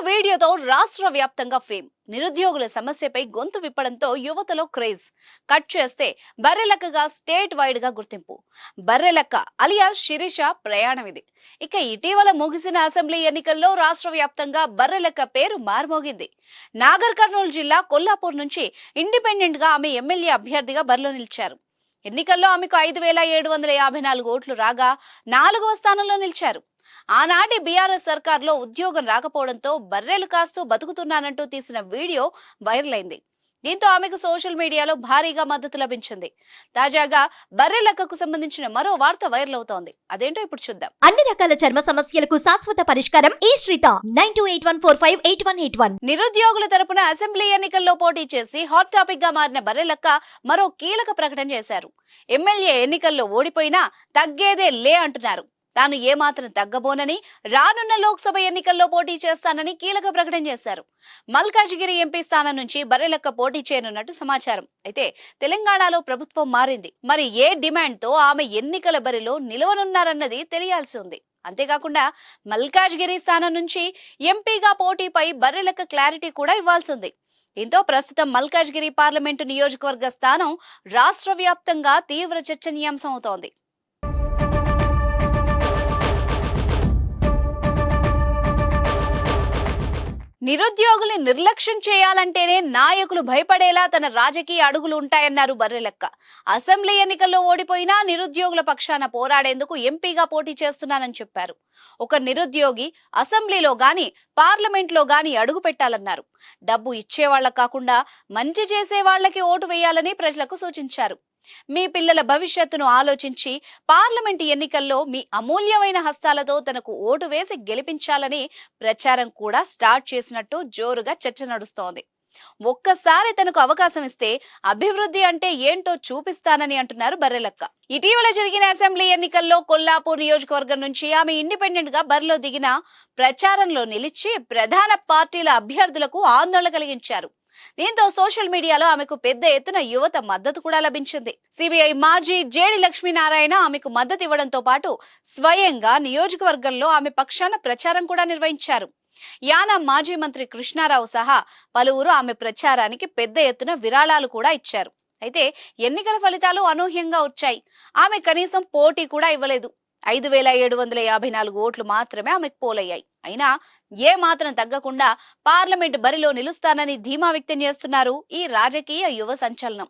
వీడియోతో రాష్ట్ర వ్యాప్తంగా ఫేమ్. నిరుద్యోగుల సమస్యపై గొంతు విప్పడంతో యువతలో క్రేజ్. కట్ చేస్తే బర్రెలక్కగా స్టేట్ వైడ్ గా గుర్తింపు. బర్రెలక్క అలియా శిరీష ప్రయాణం ఇది. ఇక ఇటీవల ముగిసిన అసెంబ్లీ ఎన్నికల్లో రాష్ట్ర వ్యాప్తంగా బర్రెలక్క పేరు మార్మోగింది. నాగర్ కర్నూలు జిల్లా కొల్లాపూర్ నుంచి ఇండిపెండెంట్ గా ఆమె ఎమ్మెల్యే అభ్యర్థిగా బరిలో నిలిచారు. ఎన్నికల్లో ఆమెకు 5,754 ఓట్లు రాగా 4వ స్థానంలో నిలిచారు. ఆనాటి బీఆర్ఎస్ సర్కార్లో ఉద్యోగం రాకపోవడంతో బర్రెలు కాస్తూ బతుకుతున్నానంటూ తీసిన వీడియో వైరల్ అయింది. దీంతో ఆమెకు సోషల్ మీడియాలో భారీగా మద్దతు లభించింది. తాజాగా బర్రెలక్కకు సంబంధించిన మరో వార్త వైరల్ అవుతోంది. అదేంటో ఇప్పుడు చూద్దాం. అన్ని రకాల చర్మ సమస్యలకు శాశ్వత పరిష్కారం ఈ శ్రీత 9281458181. నిరుద్యోగుల తరపున అసెంబ్లీ ఎన్నికల్లో పోటీ చేసి హాట్ టాపిక్ గా మారిన బర్రెలక్క మరో కీలక ప్రకటన చేశారు. ఎమ్మెల్యే ఎన్నికల్లో ఓడిపోయినా తగ్గేదే లే అంటున్నారు. తాను ఏమాత్రం తగ్గబోనని, రానున్న లోక్సభ ఎన్నికల్లో పోటీ చేస్తానని కీలక ప్రకటన చేశారు. మల్కాజిగిరి ఎంపీ స్థానం నుంచి బర్రెలక్క పోటీ చేయనున్నట్టు సమాచారం. అయితే తెలంగాణలో ప్రభుత్వం మారింది. మరి ఏ డిమాండ్ తో ఆమె ఎన్నికల బరిలో నిలవనున్నారన్నది తెలియాల్సి ఉంది. అంతేకాకుండా మల్కాజ్గిరి స్థానం నుంచి ఎంపీగా పోటీపై బర్రెలక్క క్లారిటీ కూడా ఇవ్వాల్సి ఉంది. దీంతో ప్రస్తుతం మల్కాజ్గిరి పార్లమెంటు నియోజకవర్గ స్థానం రాష్ట్ర వ్యాప్తంగా తీవ్ర చర్చనీయాంశం అవుతోంది. నిరుద్యోగుల్ని నిర్లక్ష్యం చేయాలంటేనే నాయకులు భయపడేలా తన రాజకీయ అడుగులు ఉంటాయన్నారు బర్రెలక్క. అసెంబ్లీ ఎన్నికల్లో ఓడిపోయినా నిరుద్యోగుల పక్షాన పోరాడేందుకు ఎంపీగా పోటీ చేస్తున్నానని చెప్పారు. ఒక నిరుద్యోగి అసెంబ్లీలో గాని పార్లమెంట్లో గాని అడుగు పెట్టాలన్నారు. డబ్బు ఇచ్చేవాళ్లకు కాకుండా మంచి చేసే వాళ్లకి ఓటు వేయాలని ప్రజలకు సూచించారు. మీ పిల్లల భవిష్యత్తును ఆలోచించి పార్లమెంటు ఎన్నికల్లో మీ అమూల్యమైన హస్తాలతో తనకు ఓటు వేసి గెలిపించాలని ప్రచారం కూడా స్టార్ట్ చేసినట్టు జోరుగా చర్చ నడుస్తోంది. ఒక్కసారి తనకు అవకాశం ఇస్తే అభివృద్ధి అంటే ఏంటో చూపిస్తానని అంటున్నారు బర్రెలక్క. ఇటీవల జరిగిన అసెంబ్లీ ఎన్నికల్లో కొల్లాపూర్ నియోజకవర్గం నుంచి ఆమె ఇండిపెండెంట్ గా బరిలో దిగిన ప్రచారంలో నిలిచి ప్రధాన పార్టీల అభ్యర్థులకు ఆందోళన కలిగించారు. దీంతో సోషల్ మీడియాలో ఆమెకు పెద్ద ఎత్తున యువత మద్దతు కూడా లభించింది. సిబిఐ మాజీ జేడి లక్ష్మీనారాయణ ఆమెకు మద్దతు ఇవ్వడంతో పాటు స్వయంగా నియోజకవర్గంలో ఆమె పక్షాన ప్రచారం కూడా నిర్వహించారు. యానాం మాజీ మంత్రి కృష్ణారావు సహా పలువురు ఆమె ప్రచారానికి పెద్ద ఎత్తున విరాళాలు కూడా ఇచ్చారు. అయితే ఎన్నికల ఫలితాలు అనూహ్యంగా వచ్చాయి. ఆమె కనీసం పోటీ కూడా ఇవ్వలేదు. 5,754 ఓట్లు మాత్రమే ఆమెకు పోలయ్యాయి. అయినా ఏ మాత్రం తగ్గకుండా పార్లమెంట్ బరిలో నిలుస్తానని ధీమా వ్యక్తం చేస్తున్నారు ఈ రాజకీయ యువ సంచలనం.